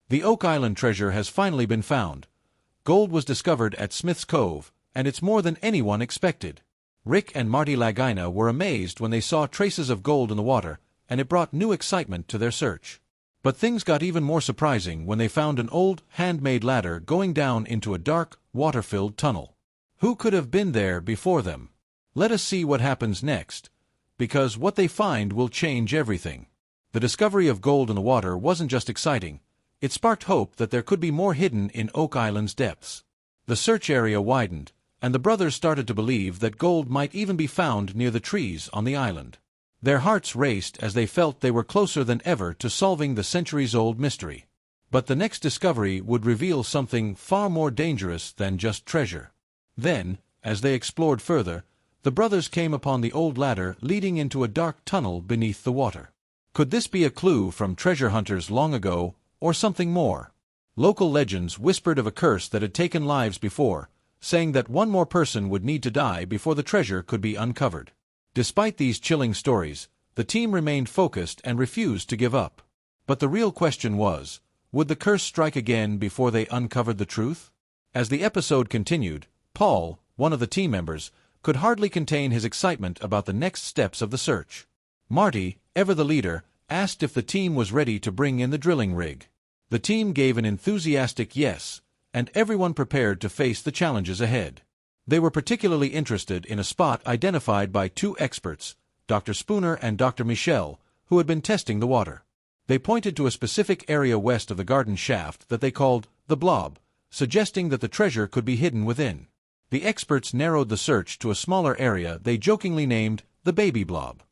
The Oak Island treasure has finally been found. Gold was discovered at Smith's Cove, and it's more than anyone expected. Rick and Marty Lagina were amazed when they saw traces of gold in the water, and it brought new excitement to their search. But things got even more surprising when they found an old, handmade ladder going down into a dark, water-filled tunnel. Who could have been there before them? Let us see what happens next, because what they find will change everything. The discovery of gold in the water wasn't just exciting, it sparked hope that there could be more hidden in Oak Island's depths. The search area widened, and the brothers started to believe that gold might even be found near the trees on the island. Their hearts raced as they felt they were closer than ever to solving the centuries-old mystery. But the next discovery would reveal something far more dangerous than just treasure. Then, as they explored further, the brothers came upon the old ladder leading into a dark tunnel beneath the water. Could this be a clue from treasure hunters long ago, or something more? Local legends whispered of a curse that had taken lives before, saying that one more person would need to die before the treasure could be uncovered. Despite these chilling stories, the team remained focused and refused to give up. But the real question was, would the curse strike again before they uncovered the truth? As the episode continued, Paul, one of the team members, could hardly contain his excitement about the next steps of the search. Marty, ever the leader, asked if the team was ready to bring in the drilling rig. The team gave an enthusiastic yes, and everyone prepared to face the challenges ahead. They were particularly interested in a spot identified by two experts, Dr. Spooner and Dr. Michel, who had been testing the water. They pointed to a specific area west of the garden shaft that they called the Blob, suggesting that the treasure could be hidden within. The experts narrowed the search to a smaller area they jokingly named the Baby Blob.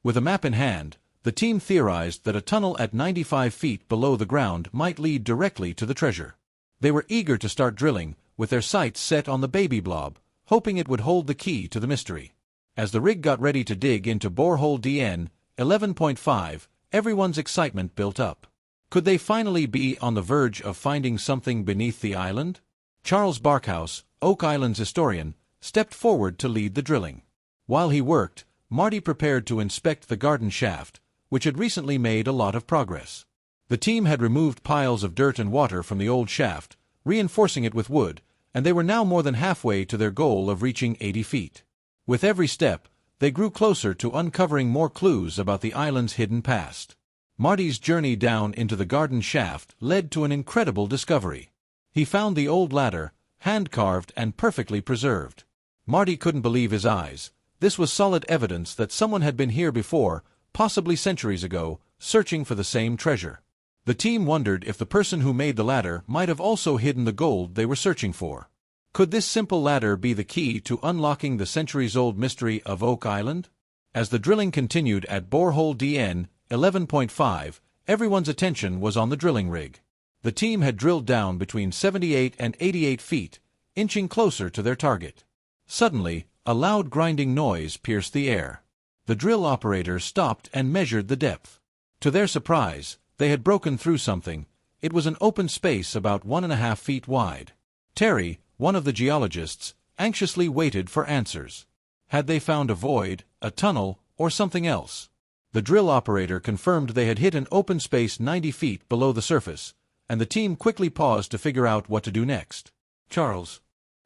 With a map in hand, the team theorized that a tunnel at 95 feet below the ground might lead directly to the treasure. They were eager to start drilling, with their sights set on the Baby Blob, hoping it would hold the key to the mystery. As the rig got ready to dig into borehole DN 11.5, everyone's excitement built up. Could they finally be on the verge of finding something beneath the island? Charles Barkhouse, Oak Island's historian, stepped forward to lead the drilling. While he worked, Marty prepared to inspect the garden shaft, which had recently made a lot of progress. The team had removed piles of dirt and water from the old shaft, reinforcing it with wood, and they were now more than halfway to their goal of reaching 80 feet. With every step, they grew closer to uncovering more clues about the island's hidden past. Marty's journey down into the garden shaft led to an incredible discovery. He found the old ladder, hand-carved and perfectly preserved. Marty couldn't believe his eyes. This was solid evidence that someone had been here before, possibly centuries ago, searching for the same treasure. The team wondered if the person who made the ladder might have also hidden the gold they were searching for. Could this simple ladder be the key to unlocking the centuries-old mystery of Oak Island? As the drilling continued at borehole DN 11.5, everyone's attention was on the drilling rig. The team had drilled down between 78 and 88 feet, inching closer to their target. Suddenly, a loud grinding noise pierced the air. The drill operator stopped and measured the depth. To their surprise, they had broken through something. It was an open space about 1.5 feet wide. Terry, one of the geologists, anxiously waited for answers. Had they found a void, a tunnel, or something else? The drill operator confirmed they had hit an open space 90 feet below the surface, and the team quickly paused to figure out what to do next. Charles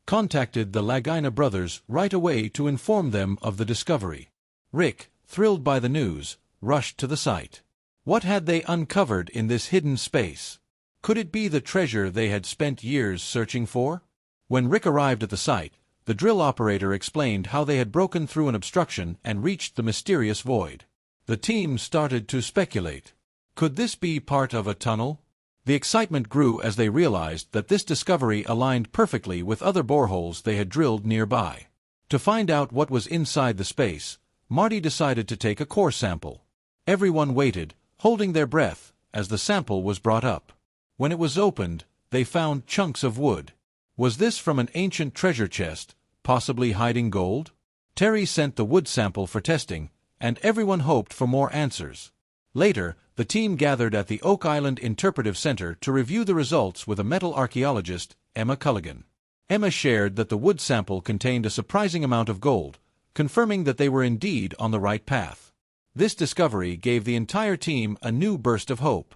contacted the Lagina brothers right away to inform them of the discovery. Rick, thrilled by the news, rushed to the site. What had they uncovered in this hidden space? Could it be the treasure they had spent years searching for? When Rick arrived at the site, the drill operator explained how they had broken through an obstruction and reached the mysterious void. The team started to speculate. Could this be part of a tunnel? The excitement grew as they realized that this discovery aligned perfectly with other boreholes they had drilled nearby. To find out what was inside the space, Marty decided to take a core sample. Everyone waited, holding their breath, as the sample was brought up. When it was opened, they found chunks of wood. Was this from an ancient treasure chest, possibly hiding gold? Terry sent the wood sample for testing, and everyone hoped for more answers. Later, the team gathered at the Oak Island Interpretive Center to review the results with a metal archaeologist, Emma Culligan. Emma shared that the wood sample contained a surprising amount of gold, confirming that they were indeed on the right path. This discovery gave the entire team a new burst of hope.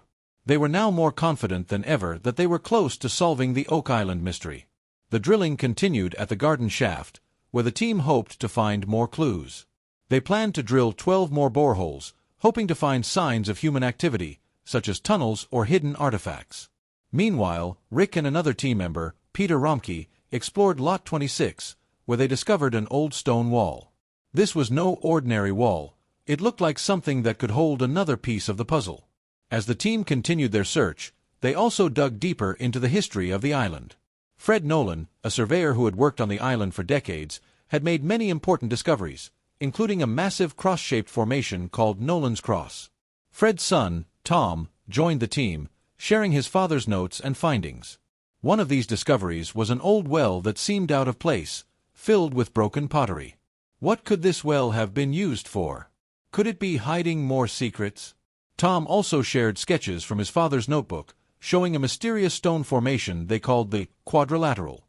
They were now more confident than ever that they were close to solving the Oak Island mystery. The drilling continued at the garden shaft, where the team hoped to find more clues. They planned to drill 12 more boreholes, hoping to find signs of human activity, such as tunnels or hidden artifacts. Meanwhile, Rick and another team member, Peter Romke, explored Lot 26, where they discovered an old stone wall. This was no ordinary wall. It looked like something that could hold another piece of the puzzle. As the team continued their search, they also dug deeper into the history of the island. Fred Nolan, a surveyor who had worked on the island for decades, had made many important discoveries, including a massive cross-shaped formation called Nolan's Cross. Fred's son, Tom, joined the team, sharing his father's notes and findings. One of these discoveries was an old well that seemed out of place, filled with broken pottery. What could this well have been used for? Could it be hiding more secrets? Tom also shared sketches from his father's notebook, showing a mysterious stone formation they called the quadrilateral.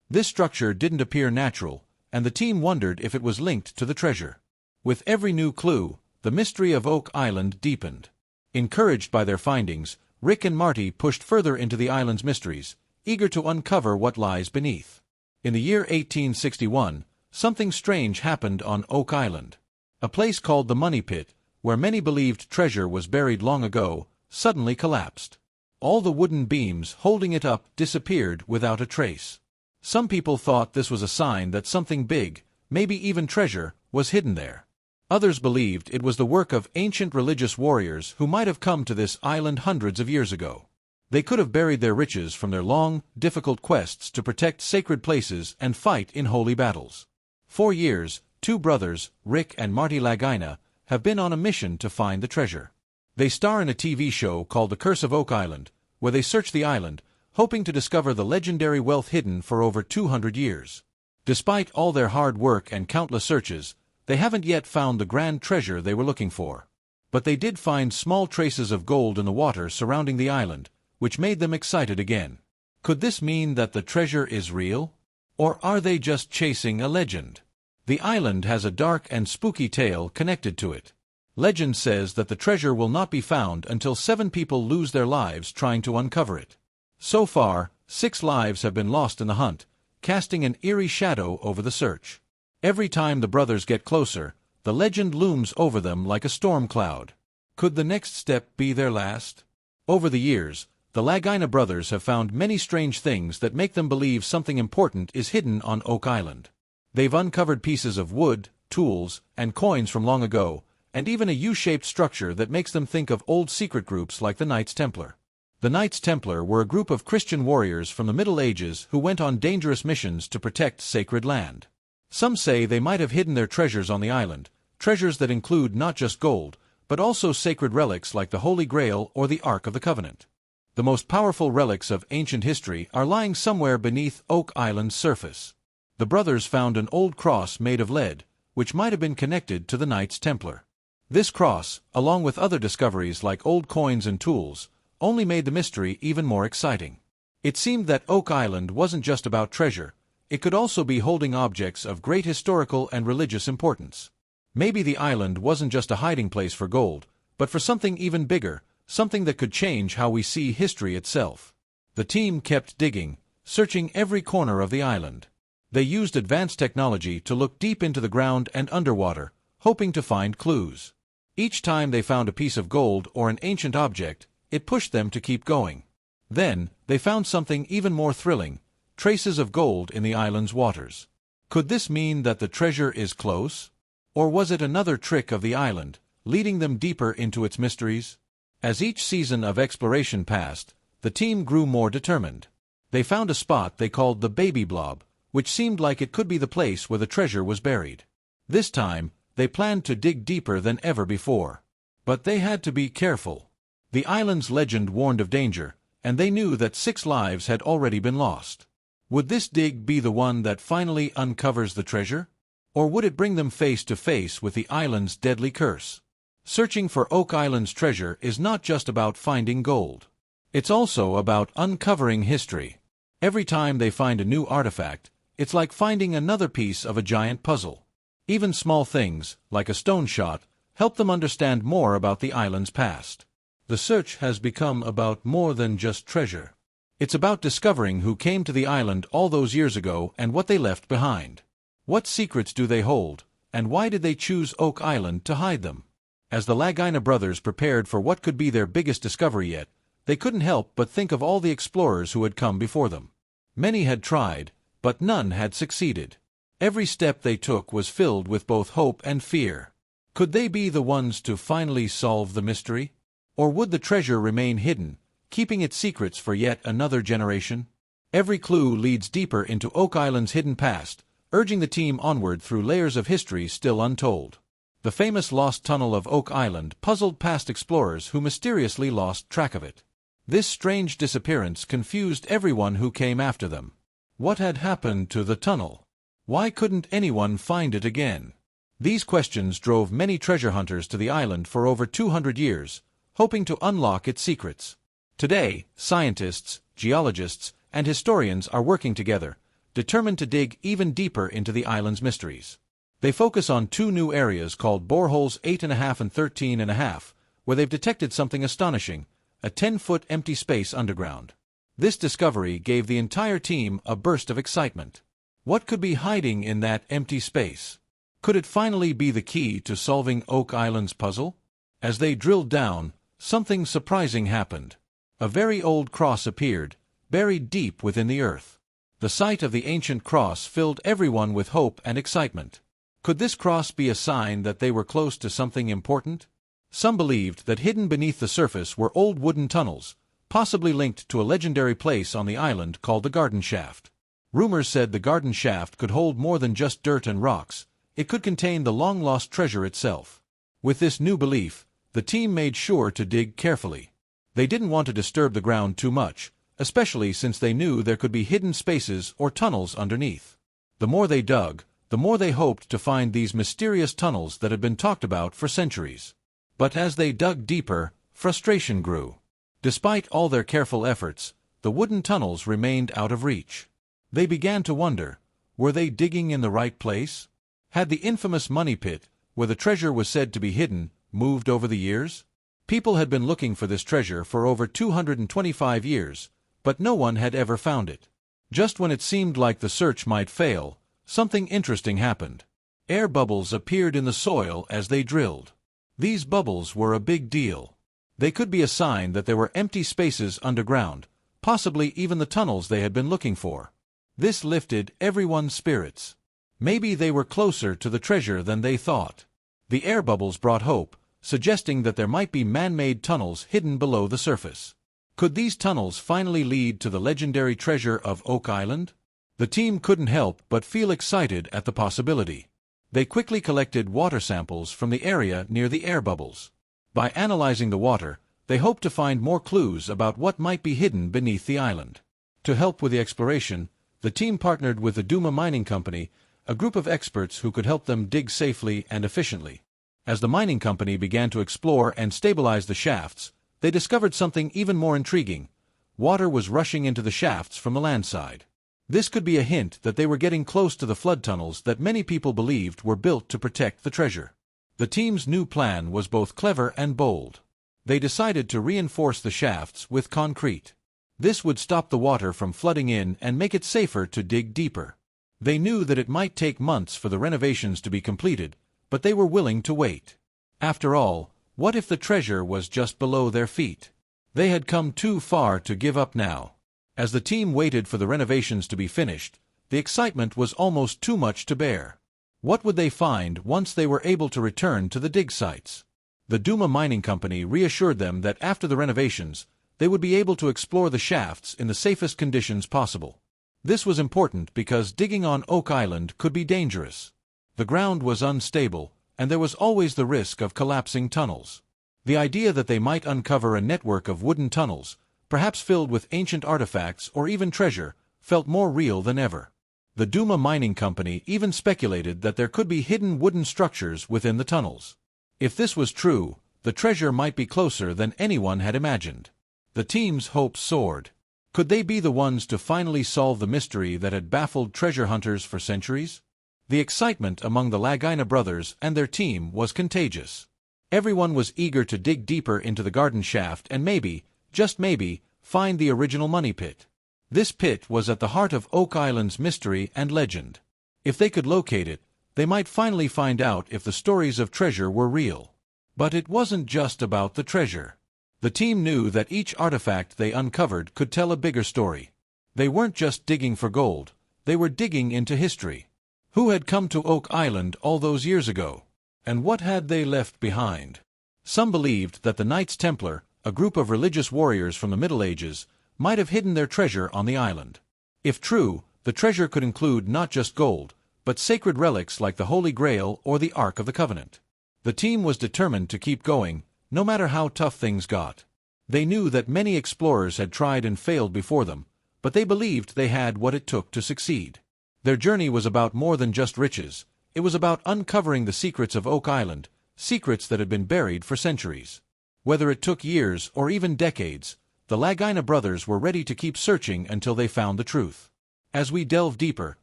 This structure didn't appear natural, and the team wondered if it was linked to the treasure. With every new clue, the mystery of Oak Island deepened. Encouraged by their findings, Rick and Marty pushed further into the island's mysteries, eager to uncover what lies beneath. In the year 1861, something strange happened on Oak Island. A place called the Money Pit, where many believed treasure was buried long ago, suddenly collapsed. All the wooden beams holding it up disappeared without a trace. Some people thought this was a sign that something big, maybe even treasure, was hidden there. Others believed it was the work of ancient religious warriors who might have come to this island hundreds of years ago. They could have buried their riches from their long, difficult quests to protect sacred places and fight in holy battles. For years, two brothers, Rick and Marty Lagina, have been on a mission to find the treasure. They star in a TV show called The Curse of Oak Island, where they search the island, hoping to discover the legendary wealth hidden for over 200 years. Despite all their hard work and countless searches, they haven't yet found the grand treasure they were looking for. But they did find small traces of gold in the water surrounding the island, which made them excited again. Could this mean that the treasure is real? Or are they just chasing a legend? The island has a dark and spooky tale connected to it. Legend says that the treasure will not be found until 7 people lose their lives trying to uncover it. So far, 6 lives have been lost in the hunt, casting an eerie shadow over the search. Every time the brothers get closer, the legend looms over them like a storm cloud. Could the next step be their last? Over the years, the Lagina brothers have found many strange things that make them believe something important is hidden on Oak Island. They've uncovered pieces of wood, tools, and coins from long ago, and even a U-shaped structure that makes them think of old secret groups like the Knights Templar. The Knights Templar were a group of Christian warriors from the Middle Ages who went on dangerous missions to protect sacred land. Some say they might have hidden their treasures on the island, treasures that include not just gold, but also sacred relics like the Holy Grail or the Ark of the Covenant. The most powerful relics of ancient history are lying somewhere beneath Oak Island's surface. The brothers found an old cross made of lead, which might have been connected to the Knights Templar. This cross, along with other discoveries like old coins and tools, only made the mystery even more exciting. It seemed that Oak Island wasn't just about treasure, it could also be holding objects of great historical and religious importance. Maybe the island wasn't just a hiding place for gold, but for something even bigger, something that could change how we see history itself. The team kept digging, searching every corner of the island. They used advanced technology to look deep into the ground and underwater, hoping to find clues. Each time they found a piece of gold or an ancient object, it pushed them to keep going. Then, they found something even more thrilling, traces of gold in the island's waters. Could this mean that the treasure is close? Or was it another trick of the island, leading them deeper into its mysteries? As each season of exploration passed, the team grew more determined. They found a spot they called the Baby Blob, which seemed like it could be the place where the treasure was buried. This time, they planned to dig deeper than ever before. But they had to be careful. The island's legend warned of danger, and they knew that 6 lives had already been lost. Would this dig be the one that finally uncovers the treasure? Or would it bring them face to face with the island's deadly curse? Searching for Oak Island's treasure is not just about finding gold. It's also about uncovering history. Every time they find a new artifact, it's like finding another piece of a giant puzzle. Even small things, like a stone shot, help them understand more about the island's past. The search has become about more than just treasure. It's about discovering who came to the island all those years ago and what they left behind. What secrets do they hold, and why did they choose Oak Island to hide them? As the Lahaina brothers prepared for what could be their biggest discovery yet, they couldn't help but think of all the explorers who had come before them. Many had tried, but none had succeeded. Every step they took was filled with both hope and fear. Could they be the ones to finally solve the mystery? Or would the treasure remain hidden, keeping its secrets for yet another generation? Every clue leads deeper into Oak Island's hidden past, urging the team onward through layers of history still untold. The famous lost tunnel of Oak Island puzzled past explorers who mysteriously lost track of it. This strange disappearance confused everyone who came after them. What had happened to the tunnel? Why couldn't anyone find it again? These questions drove many treasure hunters to the island for over 200 years, hoping to unlock its secrets. Today, scientists, geologists, and historians are working together, determined to dig even deeper into the island's mysteries. They focus on two new areas called boreholes 8.5 and 13.5, where they've detected something astonishing, a 10-foot empty space underground. This discovery gave the entire team a burst of excitement. What could be hiding in that empty space? Could it finally be the key to solving Oak Island's puzzle? As they drilled down, something surprising happened. A very old cross appeared, buried deep within the earth. The sight of the ancient cross filled everyone with hope and excitement. Could this cross be a sign that they were close to something important? Some believed that hidden beneath the surface were old wooden tunnels, possibly linked to a legendary place on the island called the Garden Shaft. Rumors said the Garden Shaft could hold more than just dirt and rocks. It could contain the long-lost treasure itself. With this new belief, the team made sure to dig carefully. They didn't want to disturb the ground too much, especially since they knew there could be hidden spaces or tunnels underneath. The more they dug, the more they hoped to find these mysterious tunnels that had been talked about for centuries. But as they dug deeper, frustration grew. Despite all their careful efforts, the wooden tunnels remained out of reach. They began to wonder, were they digging in the right place? Had the infamous money pit, where the treasure was said to be hidden, moved over the years? People had been looking for this treasure for over 225 years, but no one had ever found it. Just when it seemed like the search might fail, something interesting happened. Air bubbles appeared in the soil as they drilled. These bubbles were a big deal. They could be a sign that there were empty spaces underground, possibly even the tunnels they had been looking for. This lifted everyone's spirits. Maybe they were closer to the treasure than they thought. The air bubbles brought hope, suggesting that there might be man-made tunnels hidden below the surface. Could these tunnels finally lead to the legendary treasure of Oak Island? The team couldn't help but feel excited at the possibility. They quickly collected water samples from the area near the air bubbles. By analyzing the water, they hoped to find more clues about what might be hidden beneath the island. To help with the exploration, the team partnered with the Duma Mining Company, a group of experts who could help them dig safely and efficiently. As the mining company began to explore and stabilize the shafts, they discovered something even more intriguing. Water was rushing into the shafts from the land side. This could be a hint that they were getting close to the flood tunnels that many people believed were built to protect the treasure. The team's new plan was both clever and bold. They decided to reinforce the shafts with concrete. This would stop the water from flooding in and make it safer to dig deeper. They knew that it might take months for the renovations to be completed, but they were willing to wait. After all, what if the treasure was just below their feet? They had come too far to give up now. As the team waited for the renovations to be finished, the excitement was almost too much to bear. What would they find once they were able to return to the dig sites? The Duma Mining Company reassured them that after the renovations, they would be able to explore the shafts in the safest conditions possible. This was important because digging on Oak Island could be dangerous. The ground was unstable, and there was always the risk of collapsing tunnels. The idea that they might uncover a network of wooden tunnels, perhaps filled with ancient artifacts or even treasure, felt more real than ever. The Duma Mining Company even speculated that there could be hidden wooden structures within the tunnels. If this was true, the treasure might be closer than anyone had imagined. The team's hopes soared. Could they be the ones to finally solve the mystery that had baffled treasure hunters for centuries? The excitement among the Lahaina brothers and their team was contagious. Everyone was eager to dig deeper into the garden shaft and maybe, just maybe, find the original money pit. This pit was at the heart of Oak Island's mystery and legend. If they could locate it, they might finally find out if the stories of treasure were real. But it wasn't just about the treasure. The team knew that each artifact they uncovered could tell a bigger story. They weren't just digging for gold, they were digging into history. Who had come to Oak Island all those years ago? And what had they left behind? Some believed that the Knights Templar, a group of religious warriors from the Middle Ages, might have hidden their treasure on the island. If true, the treasure could include not just gold, but sacred relics like the Holy Grail or the Ark of the Covenant. The team was determined to keep going, no matter how tough things got. They knew that many explorers had tried and failed before them, but they believed they had what it took to succeed. Their journey was about more than just riches. It was about uncovering the secrets of Oak Island, secrets that had been buried for centuries. Whether it took years or even decades, the Lagina brothers were ready to keep searching until they found the truth. As we delve deeper,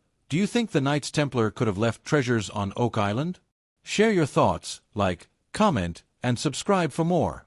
do you think the Knights Templar could have left treasures on Oak Island? Share your thoughts, like, comment, and subscribe for more.